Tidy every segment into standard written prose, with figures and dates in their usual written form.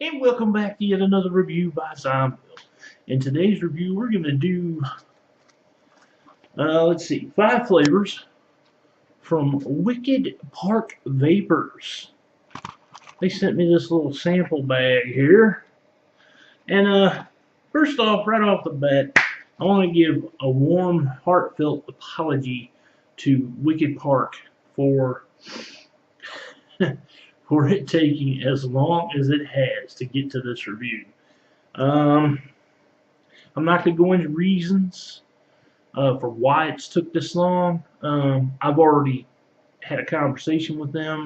And welcome back to yet another review by Zombill. In today's review, we're going to do, let's see, 5 flavors from Wilcked Park Vapors. They sent me this little sample bag here. And first off, right off the bat, I want to give a warm, heartfelt apology to Wilcked Park for for it taking as long as it has to get to this review. I'm not going to go into reasons for why it's took this long. I've already had a conversation with them.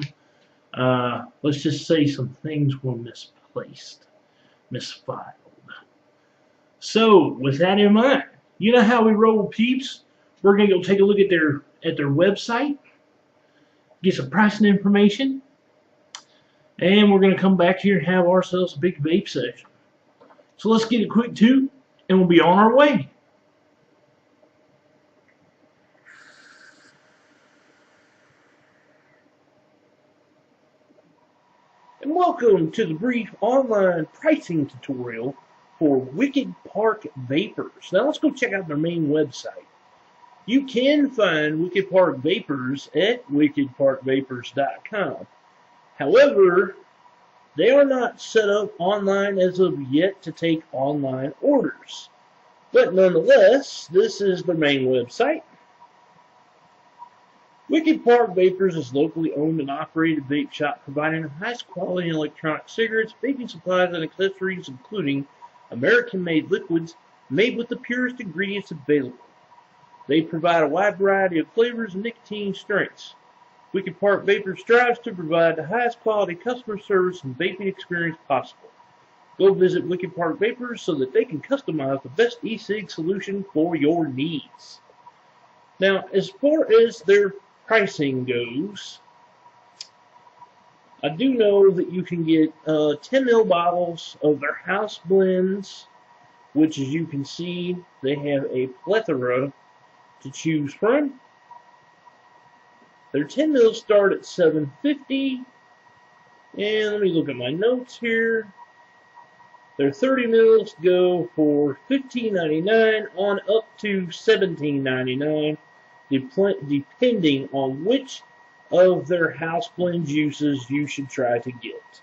Let's just say some things were misplaced, misfiled. So, with that in mind, you know how we roll, peeps. We're going to go take a look at their website, get some pricing information, and we're going to come back here and have ourselves a big vape session. So let's get a quick toot, and we'll be on our way. And welcome to the brief online pricing tutorial for Wilcked Park Vapors. Now let's go check out their main website. You can find Wilcked Park Vapors at wickedparkvapors.com. However, they are not set up online as of yet to take online orders. But nonetheless, this is their main website. Wilcked Park Vapors is a locally owned and operated vape shop providing the highest quality electronic cigarettes, vaping supplies, and accessories, including American-made liquids made with the purest ingredients available. They provide a wide variety of flavors and nicotine strengths. Wilcked Park Vapors strives to provide the highest quality customer service and vaping experience possible. Go visit Wilcked Park Vapors so that they can customize the best E-Cig solution for your needs. Now, as far as their pricing goes, I do know that you can get 10 ml bottles of their house blends, which, as you can see, they have a plethora to choose from. Their 10 mils start at $7.50, and let me look at my notes here. Their 30 mils go for $15.99 on up to $17.99, depending on which of their house blend juices you should try to get.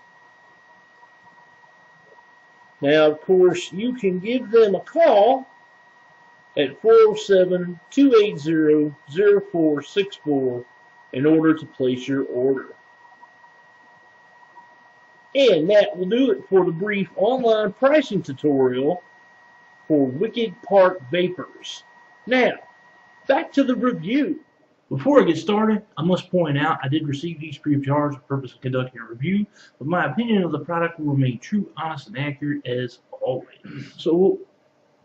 Now, of course, you can give them a call at 407-280-0464 in order to place your order. And that will do it for the brief online pricing tutorial for Wilcked Park Vapors. Now, back to the review. Before I get started, I must point out I did receive these free of charge for the purpose of conducting a review, but my opinion of the product will remain true, honest, and accurate as always. So,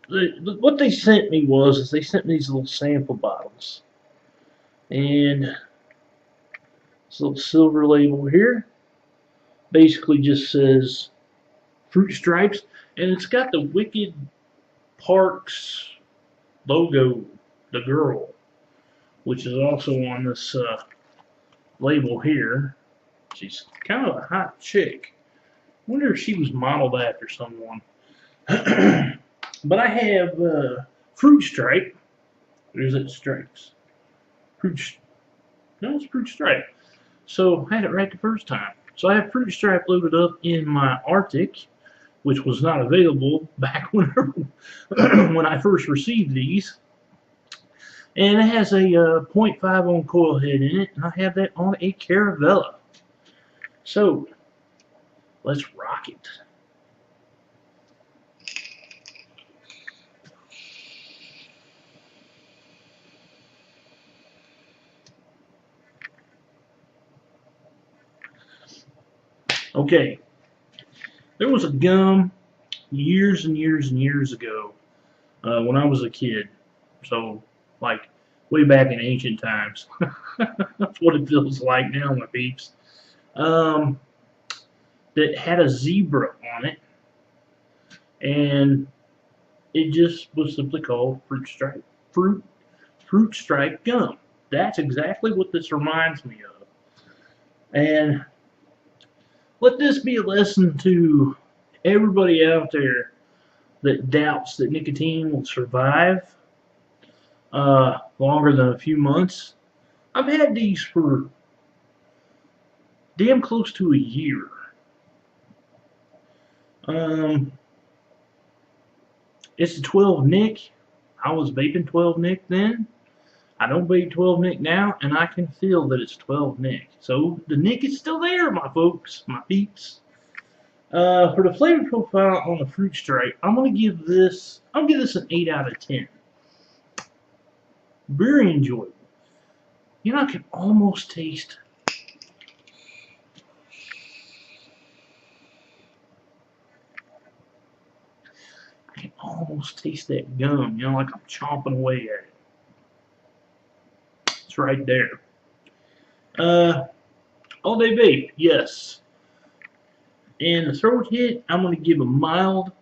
what they sent me was they sent me these little sample bottles. And this little silver label here basically just says fruit stripes, and it's got the Wilcked Park's logo, the girl, which is also on this label here. She's kind of a hot chick. I wonder if she was modeled after someone. But I have fruit stripe. There's it, stripes. No, it's fruit stripe. So I had it right the first time. So I have fruit stripe loaded up in my Arctic, which was not available back when I first received these. And it has a 0.5 ohm coil head in it, and I have that on a Caravella. So let's rock it. Okay, there was a gum years and years and years ago when I was a kid. So, like, way back in ancient times. That's what it feels like now, my peeps. That had a zebra on it. And it just was simply called fruit stripe gum. That's exactly what this reminds me of. And let this be a lesson to everybody out there that doubts that nicotine will survive longer than a few months, I've had these for damn close to a year. It's a 12 nic. I was vaping 12 nic then. I don't vape 12 nic now, and I can feel that it's 12 nic. So the nic is still there, my folks, my peeps. For the flavor profile on the fruit stripe, I'll give this an 8 out of 10. Very enjoyable. You know, I can almost taste. I can almost taste that gum, you know, like I'm chomping away at it. It's right there. All day vape, yes. And the throat hit, I'm going to give a mild.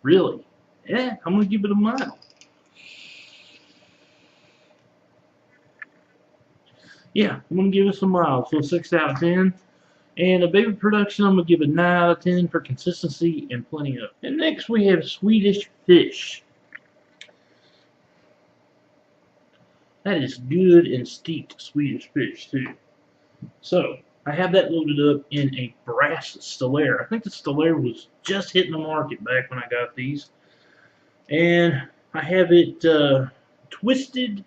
Really? Yeah, I'm going to give it a mild. Yeah, I'm going to give it a mild. So 6 out of 10. And the vapor production, I'm going to give it 9 out of 10 for consistency and plenty of. And next we have Swedish Fish. That is good and steeped Swedish Fish too. So I have that loaded up in a brass Stellaire. I think the Stellaire was just hitting the market back when I got these. And I have it twisted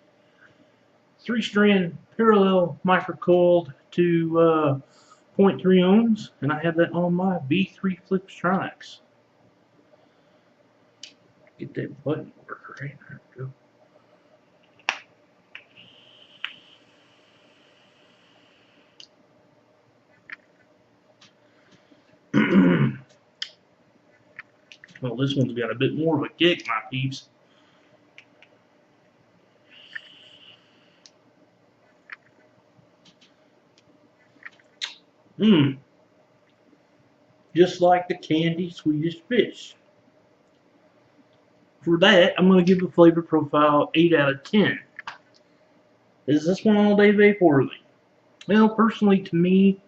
3-strand parallel microcoiled to 0.3 ohms, and I have that on my V3 Flipstronics. Get that button work right. There we go. Well, this one's got a bit more of a kick, my peeps. Just like the candy Swedish Fish. For that, I'm going to give the flavor profile 8 out of 10. Is this one all day vape worthy? Well, personally, to me,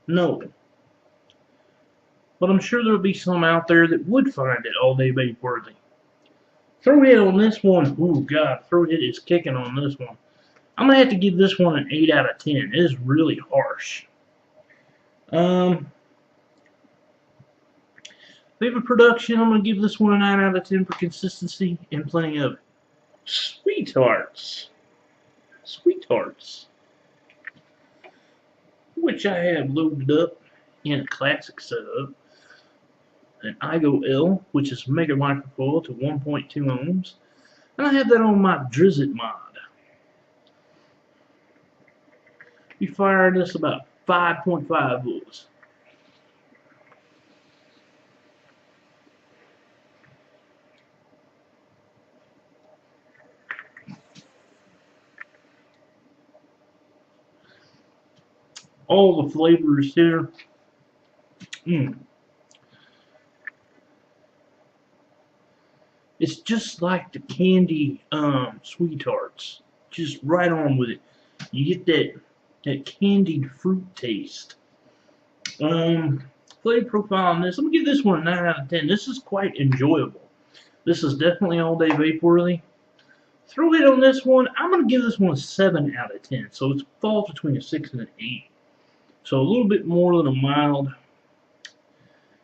no. But I'm sure there'll be some out there that would find it all day vape worthy. Throw hit on this one. Oh God, throw hit is kicking on this one. I'm gonna have to give this one an 8 out of 10. It is really harsh. Vapor production, I'm gonna give this one a 9 out of 10 for consistency and plenty of it. Sweethearts. Sweethearts. Which I have loaded up in a classic setup. An IGO L, which is mega microcoil to 1.2 ohms. And I have that on my Drizzt mod. We fire this about 5.5 volts. All the flavors here. It's just like the candy Sweethearts. Just right on with it. You get that candied fruit taste. Flavor profile on this, I'm gonna give this one a 9 out of 10. This is quite enjoyable. This is definitely all day vape worthy. Throw it on this one, I'm gonna give this one a 7 out of 10. So it falls between a 6 and an 8. So a little bit more than a mild.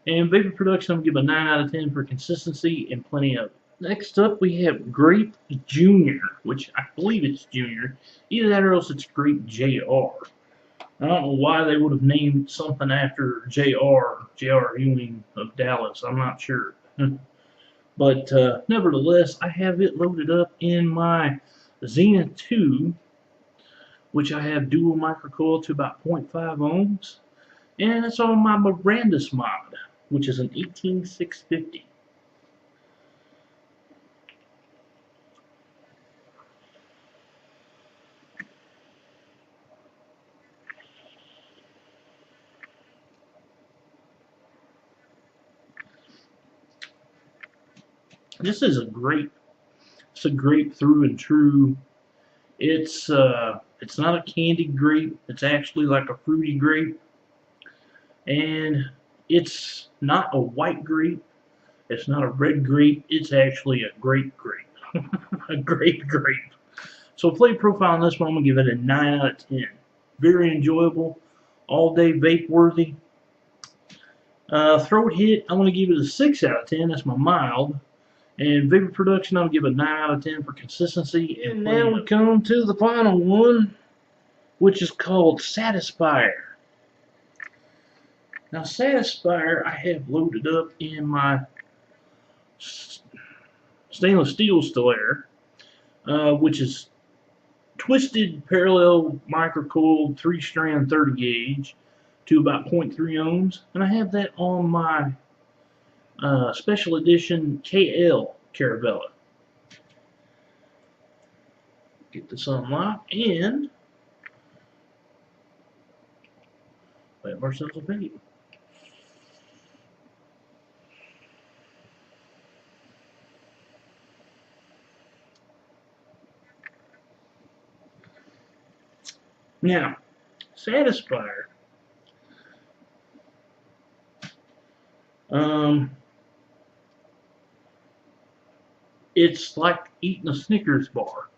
And vapor production, I'm gonna give a 9 out of 10 for consistency and plenty of it. Next up, we have Grape Junior, which I believe it's Junior. Either that or else it's Grape JR. I don't know why they would have named something after J.R. Ewing of Dallas. I'm not sure. But nevertheless, I have it loaded up in my Xena 2, which I have dual microcoil to about 0.5 ohms. And it's on my Mirandus mod, which is an 18650. This is a grape. It's a grape through and true. It's not a candied grape. It's actually like a fruity grape. And It's not a white grape. It's not a red grape. It's actually a grape. A grape. So flavor profile on this one, I'm going to give it a 9 out of 10. Very enjoyable. All day vape worthy. Throat hit, I'm going to give it a 6 out of 10. That's my mild. And vapor production, I'll give a 9 out of 10 for consistency. And now we come to the final one, which is called Satisfier. Now, Satisfier, I have loaded up in my stainless steel stillaire, which is twisted parallel microcoiled 3-strand 30 gauge to about 0.3 ohms, and I have that on my special edition KL Caravella. Get this unlocked and have ourselves a vape. Now, Satisfier. It's like eating a Snickers bar.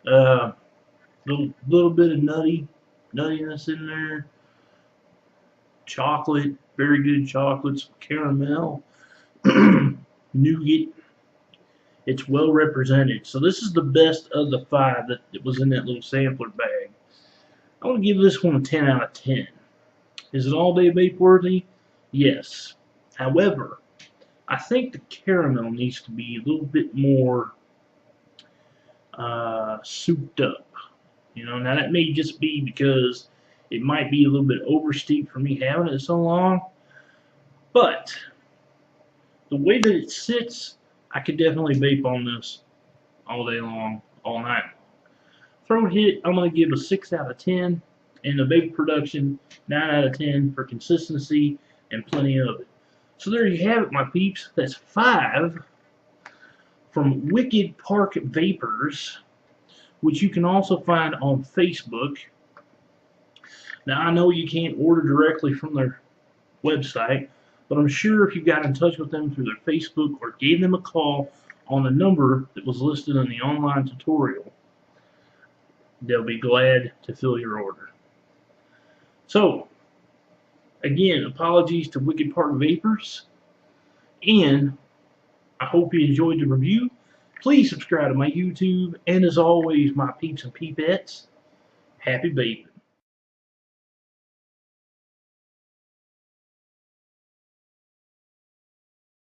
Little bit of nuttiness in there. Chocolate, very good chocolates, caramel, nougat. It's well represented. So this is the best of the 5 that was in that little sampler bag. I'm going to give this one a 10 out of 10. Is it all day vape worthy? Yes. However, I think the caramel needs to be a little bit more souped up. You know, now that may just be because it might be a little bit oversteep for me having it so long. But the way that it sits, I could definitely vape on this all day long, all night. Throat hit, I'm going to give a 6 out of 10. And the vape production, 9 out of 10 for consistency and plenty of it. So there you have it, my peeps. That's 5 from Wilcked Park Vapors, which you can also find on Facebook. Now, I know you can't order directly from their website, but I'm sure if you got in touch with them through their Facebook or gave them a call on the number that was listed in the online tutorial, they'll be glad to fill your order. So, again, apologies to Wilcked Park Vapors, and I hope you enjoyed the review. Please subscribe to my YouTube, and as always, my peeps and peepettes, happy vaping.